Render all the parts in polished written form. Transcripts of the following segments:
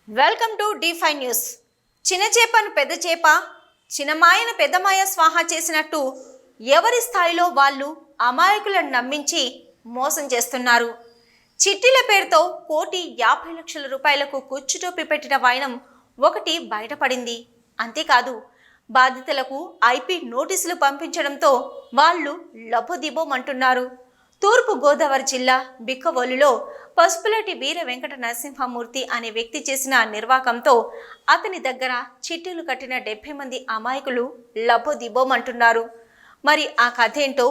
Welcome to D5 news. చిన్న చేపను పెద్ద చేప, చిన్నమాయను పెద్దమాయ స్వాహా చేసినట్టు ఎవరి స్థాయిలో వాళ్ళు అమాయకులను నమ్మించి మోసం చేస్తున్నారు. చిట్టీల పేరుతో 1,50,00,000 రూపాయలకు కుచ్చుటోపి పెట్టిన వైనం ఒకటి బయటపడింది. అంతేకాదు, బాధితులకు ఐపీ నోటీసులు పంపించడంతో వాళ్ళు లబోదిబోమంటున్నారు. తూర్పు గోదావరి జిల్లా బిక్కవోలులో పసుపులేటి వీర వెంకట నరసింహమూర్తి అనే వ్యక్తి చేసిన నిర్వాకంతో అతని దగ్గర చిట్టీలు కట్టిన 70 మంది అమాయకులు లబోదిబోమంటున్నారు. మరి ఆ కథ ఏంటో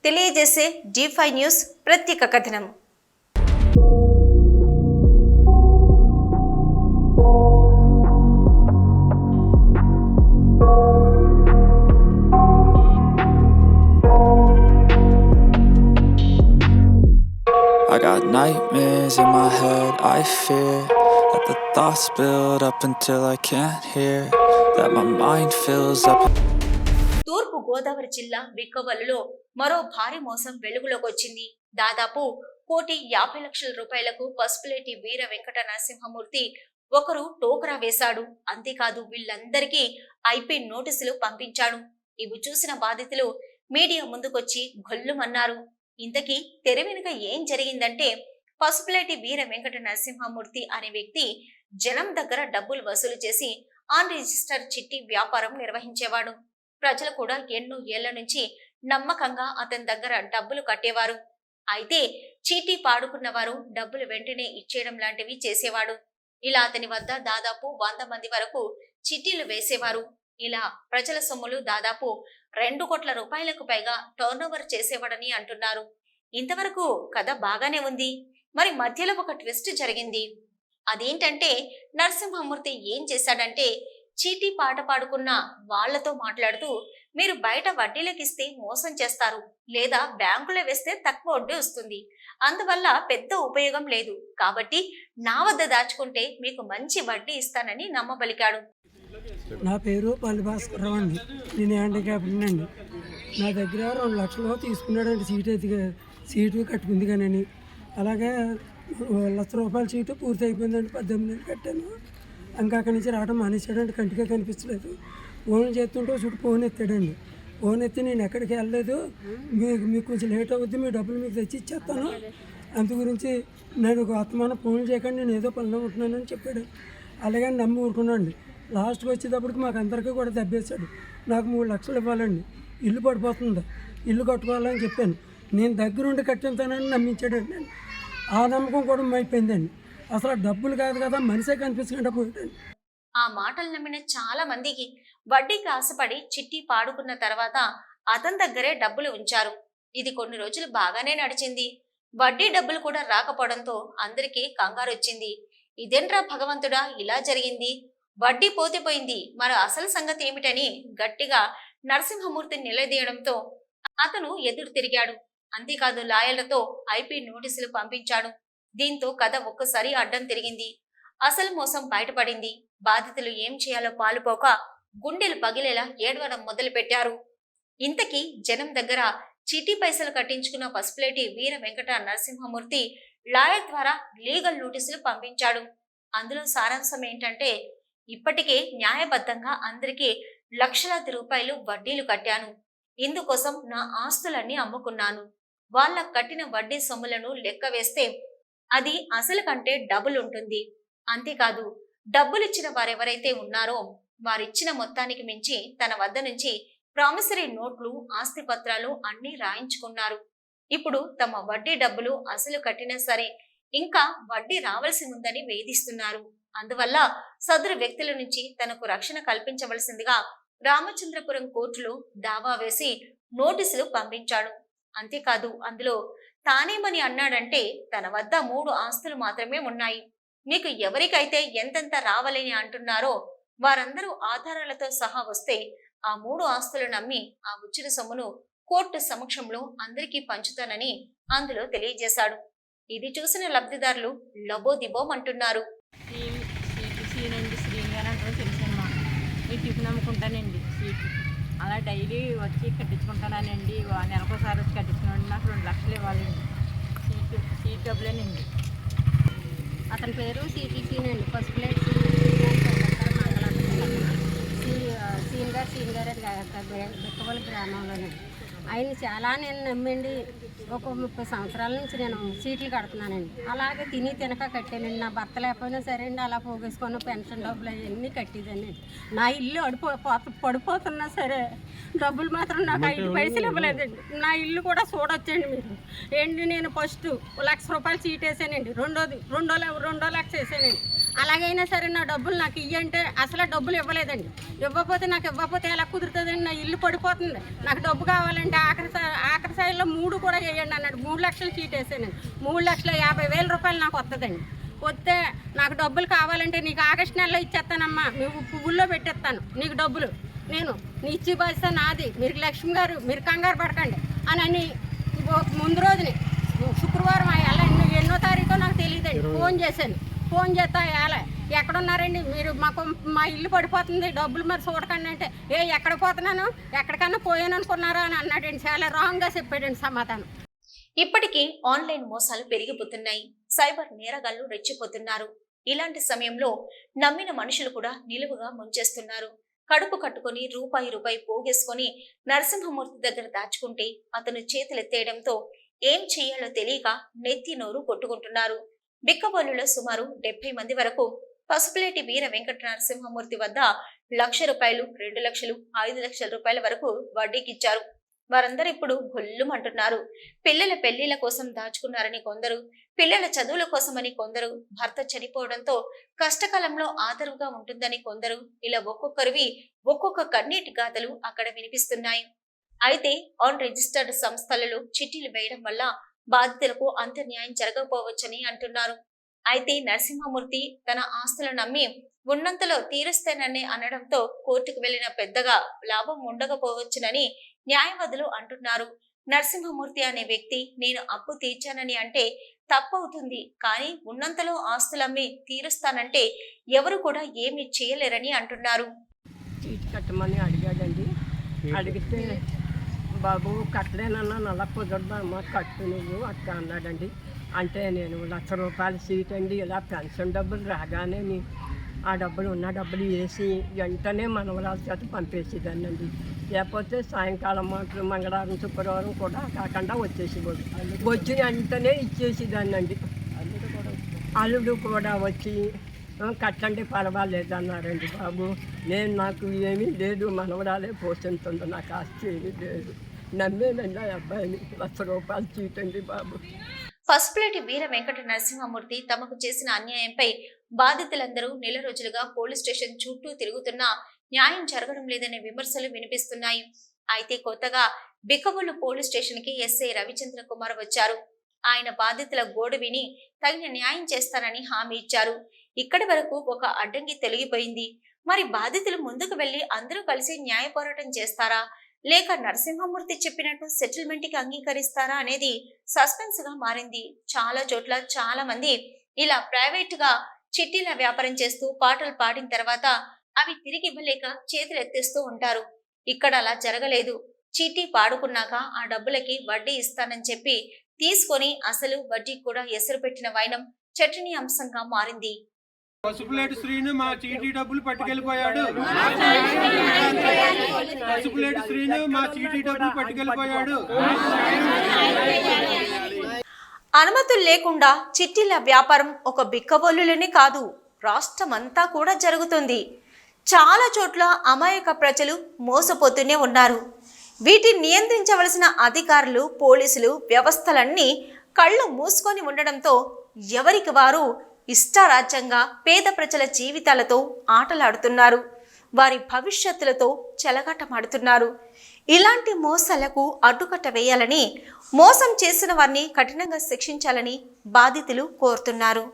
తెలియజేసే D5 న్యూస్ ప్రత్యేక కథనం. I got nightmares in my head, I fear that the thoughts build up until I can't hear, that my mind fills up. తూర్పు గోదావరి జిల్లా బిక్కవోలులో మరో భారీ మోసం వెలుగులోకి వచ్చింది. దాదాపు 1,50,00,000 రూపాయలకు పసుపులేటి వీర వెంకట నరసింహమూర్తి ఒకరు టోకరా వేశాడు. అంతేకాదు, వీళ్ళందరికీ ఐపీ నోటీసులు పంపించాడు. ఇవి చూసిన బాధితులు మీడియా ముందుకొచ్చి గొల్లుమన్నారు. ఇంతకీ తెర వెనుక ఏం జరిగిందంటే, పసుపులేటి వీర వెంకట నరసింహమూర్తి అనే వ్యక్తి జనం దగ్గర డబ్బులు వసూలు చేసి ఆన్ రిజిస్టర్ చిట్టి వ్యాపారం నిర్వహించేవాడు. ప్రజలు కూడా ఎన్నో ఏళ్ల నుంచి నమ్మకంగా అతని దగ్గర డబ్బులు కట్టేవారు. అయితే చీటీ పాడుకున్న వారు డబ్బులు వెంటనే ఇచ్చేయడం లాంటివి చేసేవాడు. ఇలా అతని వద్ద దాదాపు 100 మంది వరకు చిట్టీలు వేసేవారు. ఇలా ప్రజల సొమ్ములు దాదాపు 2 కోట్ల రూపాయలకు పైగా టర్నోవర్ చేసేవాడని అంటున్నారు. ఇంతవరకు కథ బాగానే ఉంది. మరి మధ్యలో ఒక ట్విస్ట్ జరిగింది. అదేంటంటే, నరసింహమూర్తి ఏం చేశాడంటే, చీటీ పాట పాడుకున్న వాళ్లతో మాట్లాడుతూ, మీరు బయట వడ్డీలకిస్తే మోసం చేస్తారు, లేదా బ్యాంకులో వేస్తే తక్కువ వడ్డీ వస్తుంది, అందువల్ల పెద్ద ఉపయోగం లేదు, కాబట్టి నా వద్ద దాచుకుంటే మీకు మంచి వడ్డీ ఇస్తానని నమ్మబలికాడు. నా పేరు పల్లి భాస్కర్రావు అండి. నేను హ్యాండిక్యాప్డ్ అండి. నా దగ్గర 2 లక్షలు తీసుకున్నాడండి. సీటు కట్టుకుంది కానీ, అలాగే 1,00,000 రూపాయల సీటు పూర్తి అయిపోయిందండి. 18 కట్టాను. ఇంకా అక్కడి నుంచి రావడం మానేసాడండి. కంటిగా కనిపించలేదు. ఫోన్ చేస్తుంటే చుట్టూ ఫోన్ ఎత్తాడండి. ఫోన్ ఎత్తి, నేను ఎక్కడికి వెళ్ళలేదు, మీకు కొంచెం లేట్ అవుద్ది, మీ డబ్బులు మీకు తెచ్చి ఇచ్చేస్తాను, అందు గురించి నేను అత్తమాన ఫోన్ చేయకండి, నేను ఏదో పనిలో ఉంటున్నానని చెప్పాడు. అలాగే నమ్మి ఊరుకున్నాండి. లాస్ట్కి వచ్చేటప్పటికి మాకు అందరికీ కూడా దెబ్బేశాడు. నాకు 3 లక్షలు ఇవ్వాలండి, ఇల్లు పడిపోతుంది, ఇల్లు కట్టుకోవాలని చెప్పాను. నేను దగ్గరుండి కట్టింతానని నమ్మించాడండి. నేను ఆ నమ్మకం కూడా అయిపోయిందండి. అసలు డబ్బులు కాదు కదా, మనిషే కనిపించకుండా పోయాడండి. ఆ మాటలు నమ్మిన చాలా మందికి వడ్డీకి ఆశపడి చిట్టి పాడుకున్న తర్వాత అతని దగ్గరే డబ్బులు ఉంచారు. ఇది కొన్ని రోజులు బాగానే నడిచింది. వడ్డీ డబ్బులు కూడా రాకపోవడంతో అందరికీ కంగారు వచ్చింది. ఇదేంట్రా భగవంతుడా, ఇలా జరిగింది, వడ్డీ పోతే మరి అసలు సంగతి ఏమిటని గట్టిగా నరసింహమూర్తిని నిలదీయడంతో అతను ఎదురు తిరిగాడు. అంతేకాదు, లాయర్లతో ఐపీ నోటీసులు పంపించాడు. దీంతో కథ ఒక్కసారి అడ్డం తిరిగింది. అసలు మోసం బయటపడింది. బాధితులు ఏం చేయాలో పాలుపోక గుండెలు పగిలేలా ఏడవడం మొదలు పెట్టారు. ఇంతకీ జనం దగ్గర చీటీ పైసలు కట్టించుకున్న పసుపులేటి వీర వెంకట నరసింహమూర్తి లాయర్ ద్వారా లీగల్ నోటీసులు పంపించాడు. అందులో సారాంశం ఏంటంటే, ఇప్పటికే న్యాయబద్ధంగా అందరికీ లక్షలాది రూపాయలు వడ్డీలు కట్టాను. ఇందుకోసం నా ఆస్తులన్నీ అమ్ముకున్నాను. వాళ్ళ కట్టిన వడ్డీ సొమ్ములను లెక్క వేస్తే అది అసలు కంటే డబుల్ ఉంటుంది. అంతేకాదు, డబ్బులిచ్చిన వారెవరైతే ఉన్నారో వారిచ్చిన మొత్తానికి మించి తన వద్ద నుంచి ప్రామిసరీ నోట్లు, ఆస్తి పత్రాలు అన్నీ రాయించుకున్నారు. ఇప్పుడు తమ వడ్డీ డబ్బులు అసలు కట్టినా సరే ఇంకా వడ్డీ రావాల్సి ఉందని వేధిస్తున్నారు. అందువల్ల సదరు వ్యక్తుల నుంచి తనకు రక్షణ కల్పించవలసిందిగా రామచంద్రపురం కోర్టులో దావా వేసి నోటీసులు పంపించాడు. అంతేకాదు, అందులో తానేమని అన్నాడంటే, తన వద్ద 3 ఆస్తులు మాత్రమే ఉన్నాయి, మీకు ఎవరికైతే ఎంతెంత రావాలని అంటున్నారో వారందరూ ఆధారాలతో సహా వస్తే ఆ 3 ఆస్తులు నమ్మి ఆ వచ్చిన సొమ్మును కోర్టు సమక్షంలో అందరికీ పంచుతానని అందులో తెలియజేశాడు. ఇది చూసిన లబ్ధిదారులు లబోదిబోమంటున్నారు. నేను టిఫిన్ అమ్ముకుంటానండి, సీటు అలా డైలీ వచ్చి కట్టించుకుంటానండి. నెలకోసారి వచ్చి కట్టించుకున్నాను. నాకు 2 లక్షలు ఇవ్వాలండి. సీటు డబ్బులేనండి. అతని పేరు సిటీసీనండి, పసుపులేటి గ్రామంలోనే. ఆయన చాలా నేను నమ్మండి ఒక 30 సంవత్సరాల నుంచి నేను సీట్లు కడుతున్నానండి. అలాగే తిని తినక కట్టానండి. నా భర్త లేకపోయినా సరే అండి అలా పోగేసుకొని పెన్షన్ డబ్బులు అవన్నీ కట్టేదాన్ని. నా ఇల్లు పడిపోతున్నా సరే డబ్బులు మాత్రం నాకు 5 పైసలు ఇవ్వలేదండి. నా ఇల్లు కూడా చూడొచ్చండి మీరు. ఏంటి నేను ఫస్ట్ ₹1,00,000 సీట్ వేసానండి. రెండో లక్ష వేసానండి. అలాగైనా సరే నా డబ్బులు నాకు ఇవ్వంటే అసలు డబ్బులు ఇవ్వలేదండి. ఇవ్వకపోతే ఎలా కుదురుతుందండి? నా ఇల్లు పడిపోతుంది. నాకు డబ్బు కావాలంటే ఆఖరి స్థాయిలో 3 కూడా వేయండి అన్నాడు. 3 లక్షలు సీట్ వేసానండి. 3,50,000 నాకు వస్తుందండి. వస్తే నాకు డబ్బులు కావాలంటే నీకు ఆగస్టు నెలలో ఇచ్చేస్తానమ్మా, నువ్వు పువ్వుల్లో పెట్టేస్తాను నీకు డబ్బులు, నేను నీ ఇచ్చి బాధ్యత నాది, మీరు లక్ష్మి గారు మీరు కంగారు పడకండి అని ముందు రోజుని శుక్రవారం ఎన్నో తారీఖో నాకు తెలియదండి. ఫోన్ చేస్తా ఎక్కడున్నారండి మీరు, మా ఇల్లు పడిపోతుంది డబ్బులు మరి చూడకండి అంటే, ఎక్కడ పోతున్నాను ఎక్కడికన్నా పోయాను అనుకున్నారా అని అన్నాడండి. చాలా రాంగ్గా చెప్పాడండి సమాధానం. ఇప్పటికీ ఆన్లైన్ మోసాలు పెరిగిపోతున్నాయి. సైబర్ నేరగాళ్లు రెచ్చిపోతున్నారు. ఇలాంటి సమయంలో నమ్మిన మనుషులు కూడా నిలువుగా ముంచేస్తున్నారు. కడుపు కట్టుకుని రూపాయి పోగేసుకొని నరసింహమూర్తి దగ్గర దాచుకుంటే అతను చేతులెత్తేయడంతో ఏం చేయాలో తెలియక నెత్తి నోరు కొట్టుకుంటున్నారు. బిక్కబోలులో సుమారు 70 మంది వరకు పసుపులేటి వీర వెంకట నరసింహమూర్తి వద్ద ₹1,00,000, 2,00,000, ₹5,00,000 వరకు వడ్డీకిచ్చారు. వారందరూ ఇప్పుడు గొల్లుమంటున్నారు. పిల్లల పెళ్లిళ్ల కోసం దాచుకున్నారని కొందరు, పిల్లల చదువుల కోసమని కొందరు, భర్త చనిపోవడంతో కష్టకాలంలో ఆదరువుగా ఉంటుందని కొందరు, ఇలా ఒక్కొక్కరివి ఒక్కొక్క కన్నీటి గాథలు అక్కడ వినిపిస్తున్నాయి. అయితే ఆన్ రిజిస్టర్డ్ సంస్థలలో చిట్టీలు వేయడం వల్ల బాధితులకు అంత న్యాయం జరగకపోవచ్చని అంటున్నారు. అయితే నరసింహమూర్తి తన ఆస్తులను నమ్మి ఉన్నంతలో తీరుస్తానని అనడంతో కోర్టుకు వెళ్లిన పెద్దగా లాభం ఉండకపోవచ్చునని న్యాయవాదులు అంటున్నారు. నరసింహమూర్తి అనే వ్యక్తి నేను అప్పు తీర్చానని అంటే తప్పవుతుంది, కానీ ఉన్నంతలో ఆస్తులమ్మి తీరుస్తానంటే ఎవరు కూడా ఏమీ చేయలేరని అంటున్నారు. చీటి కట్టమని అడిగాడండి. అడిగితే బాబు కట్టలేనన్నా నల్ల కుదరదమ్మా కట్టు నువ్వు అట్లా అన్నాడండి. అంటే నేను ₹1,00,000 సీట్ అండి, ఇలా పెన్షన్ డబ్బులు రాగానే ఆ డబ్బులు ఉన్న డబ్బులు వేసి వెంటనే మనవరాల చేత పంపేసేదాన్నండి. లేకపోతే సాయంకాలం మాత్రం మంగళవారం శుక్రవారం కూడా కాకుండా వచ్చేసేవాడు. వచ్చి వెంటనే ఇచ్చేసేదాన్నండి. అల్లుడు కూడా వచ్చి కట్టండి పర్వాలేదన్నారండి. బాబు నాకు ఏమీ లేదు, మనవరాలే పోషిస్తుంది, నాకు ఆస్తి ఏమీ లేదు. నమ్మేనండి ఆ అబ్బాయిని. ₹1,00,000 సీట్ అండి బాబు. పసుపులేటి వీర వెంకట నరసింహమూర్తి తమకు చేసిన అన్యాయంపై బాధితులందరూ నెల రోజులుగా పోలీస్ స్టేషన్ చుట్టూ తిరుగుతున్నా న్యాయం జరగడం లేదనే విమర్శలు వినిపిస్తున్నాయి. అయితే కొత్తగా బిక్కబోలు పోలీస్ స్టేషన్ కి ఎస్ఐ రవిచంద్ర కుమార్ వచ్చారు. ఆయన బాధితుల గోడు విని తగిన న్యాయం చేస్తారని హామీ ఇచ్చారు. ఇక్కడి వరకు ఒక అడ్డంకి తొలగిపోయింది. మరి బాధితులు ముందుకు వెళ్లి అందరూ కలిసి న్యాయ పోరాటం చేస్తారా, లేక నరసింహమూర్తి చెప్పినట్టు సెటిల్మెంట్ కి అంగీకరిస్తారా అనేది సస్పెన్స్ గా మారింది. చాలా చోట్ల చాలా మంది ఇలా ప్రైవేట్ గా చిట్టీల వ్యాపారం చేస్తూ పాటలు పాడిన తర్వాత అవి తిరిగి ఇవ్వలేక చేతులు ఎత్తేస్తూ ఉంటారు. ఇక్కడ అలా జరగలేదు. చీటీ పాడుకున్నాక ఆ డబ్బులకి వడ్డీ ఇస్తానని చెప్పి తీసుకొని అసలు వడ్డీ కూడా ఎసురు పెట్టిన వైనం చర్చనీయాంశంగా మారింది. పసుపులేటి శ్రీను మా చీటీ డబ్బులు పట్టుకెళ్ళిపోయాడు. పసుపులేటి శ్రీను మా చీటీ డబ్బులు పట్టుకెళ్ళిపోయాడు. అనుమతులు లేకుండా చిట్టీల వ్యాపారం ఒక బిక్కబోలులోనే కాదు, రాష్ట్రమంతా కూడా జరుగుతుంది. చాలా చోట్ల అమాయక ప్రజలు మోసపోతూనే ఉన్నారు. వీటిని నియంత్రించవలసిన అధికారులు, పోలీసులు, వ్యవస్థలన్నీ కళ్ళు మూసుకొని ఉండడంతో ఎవరికి వారు ఇష్టారాజ్యంగా పేద ప్రజల జీవితాలతో ఆటలాడుతున్నారు. వారి భవిష్యత్తులతో చెలగాటమాడుతున్నారు. ఇలాంటి మోసాలకు అడ్డుకట్ట వేయాలని, మోసం చేసిన వారిని కఠినంగా శిక్షించాలని బాధితులు కోరుతున్నారు.